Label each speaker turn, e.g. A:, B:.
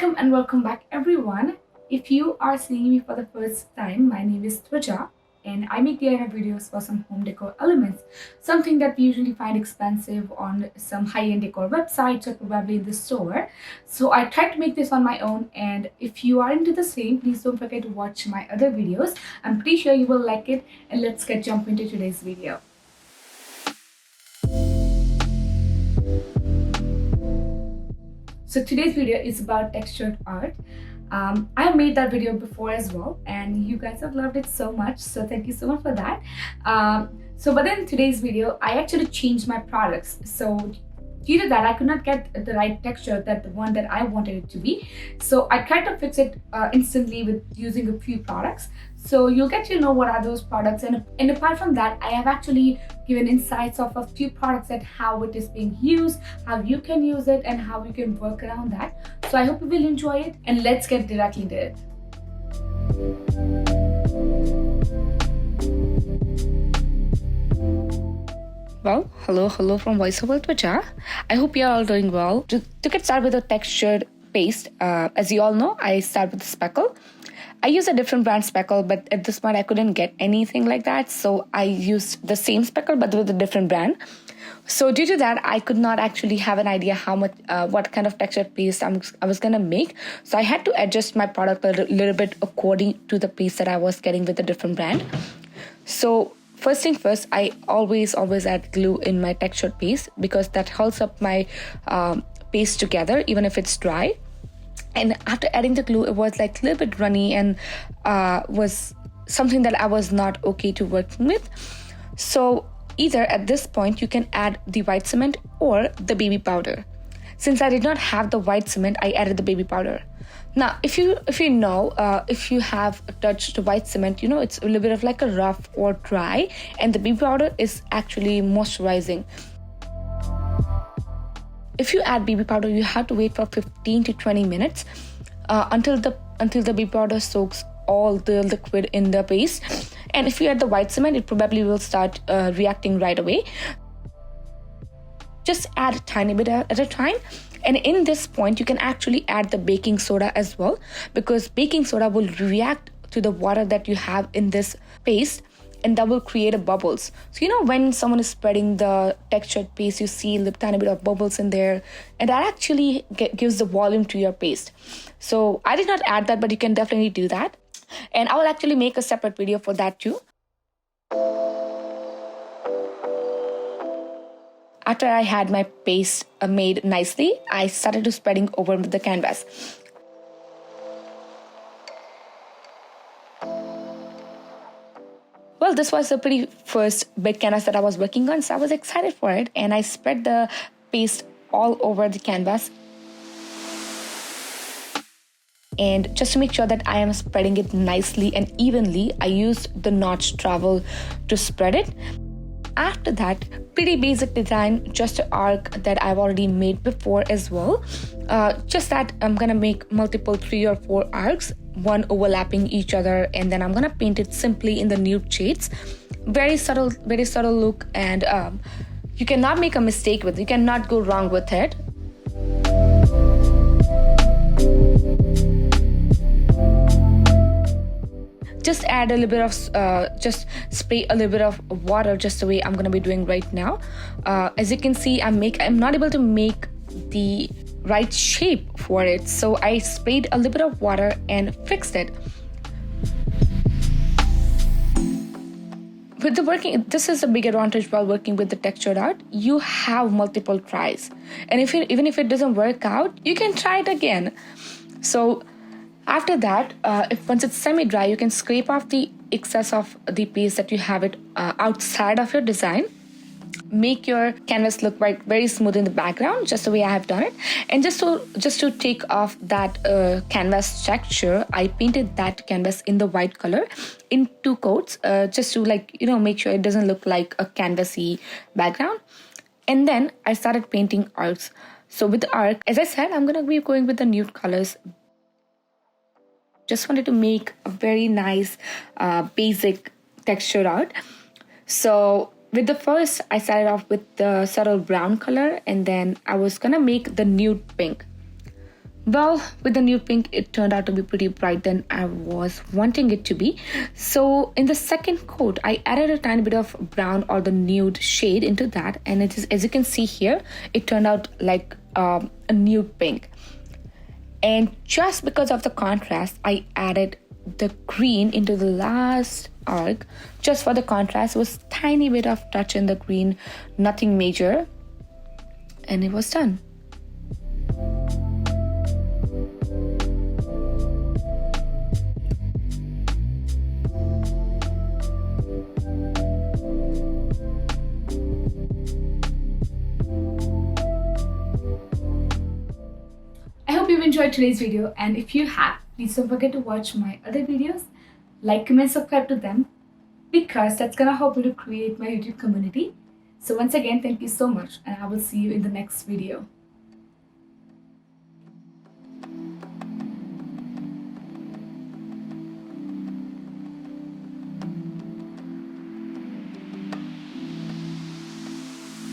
A: Welcome back everyone. If you are seeing me for the first time, my name is Twaja and I make DIY videos for some home decor elements, something that we usually find expensive on some high-end decor websites or probably in the store. So I tried to make this on my own, and if you are into the same, please don't forget to watch my other videos. I'm pretty sure you will like it, and let's jump into today's video. So today's video is about textured art. I have made that video before as well, and you guys have loved it so much, so thank you so much for that. But in today's video, I actually changed my products. So due to that, I could not get the right texture, that the one that I wanted it to be. So I tried to fix it instantly with using a few products. So you'll get to know what are those products, and apart from that, I have actually given insights of a few products, that how it is being used, how you can use it, and how you can work around that. So I hope you will enjoy it, and let's get directly into it. Well, hello from VoiceOver Twaja. I hope you're all doing well. To get started with the textured paste, as you all know, I start with the Spackle. I use a different brand Spackle, but at this point I couldn't get anything like that, so I used the same Spackle but with a different brand. So due to that, I could not actually have an idea how much, what kind of textured paste I was gonna make. So I had to adjust my product a little bit according to the paste that I was getting with a different brand. So first thing first, I always add glue in my textured paste, because that holds up my paste together even if it's dry. And after adding the glue, it was like a little bit runny and was something that I was not okay to working with. So either at this point you can add the white cement or the baby powder. Since I did not have the white cement, I added the baby powder. Now, if you have touched the white cement, you know it's a little bit of like a rough or dry, and the baby powder is actually moisturizing. If you add baby powder, you have to wait for 15 to 20 minutes until the baby powder soaks all the liquid in the paste. And if you add the white cement, it probably will start reacting right away. Just add a tiny bit at a time. And in this point, you can actually add the baking soda as well, because baking soda will react to the water that you have in this paste, and that will create a bubbles. So you know when someone is spreading the textured paste, you see a tiny bit of bubbles in there, and that actually gives the volume to your paste. So I did not add that, but you can definitely do that. And I will actually make a separate video for that too. After I had my paste made nicely, I started to spreading over the canvas. Well, this was the pretty first big canvas that I was working on, so I was excited for it, and I spread the paste all over the canvas. And just to make sure that I am spreading it nicely and evenly, I used the notch trowel to spread it. After that, pretty basic design, just an arc that I've already made before as well. Just that I'm gonna make multiple 3 or 4 arcs, one overlapping each other, and then I'm gonna paint it simply in the nude shades. Very subtle look, and you cannot make a mistake with it. You cannot go wrong with it. Just add a little bit of, just spray a little bit of water, just the way I'm gonna be doing right now. As you can see, I'm not able to make the right shape for it, so I sprayed a little bit of water and fixed it. With the this is a big advantage while working with the textured art. You have multiple tries, and even if it doesn't work out, you can try it again. So after that, once it's semi-dry, you can scrape off the excess of the paste that you have it outside of your design. Make your canvas look very smooth in the background, just the way I have done it. And just to take off that canvas texture, I painted that canvas in the white color in 2 coats, just to make sure it doesn't look like a canvasy background. And then I started painting arcs. So with the arc, as I said, I'm gonna be going with the nude colors. Just wanted to make a very nice basic textured art. So with the first, I started off with the subtle brown color, and then I was gonna make the nude pink. Well, with the new pink, it turned out to be pretty bright than I was wanting it to be. So in the second coat, I added a tiny bit of brown or the nude shade into that. And it is, as you can see here, it turned out like a nude pink. And just because of the contrast, I added the green into the last arc. Just for the contrast, it was tiny bit of touch in the green, nothing major. And it was done. I hope you've enjoyed today's video, and if you have, please don't forget to watch my other videos, like, comment, subscribe to them, because that's gonna help me to create my YouTube community. So once again, thank you so much, and I will see you in the next video.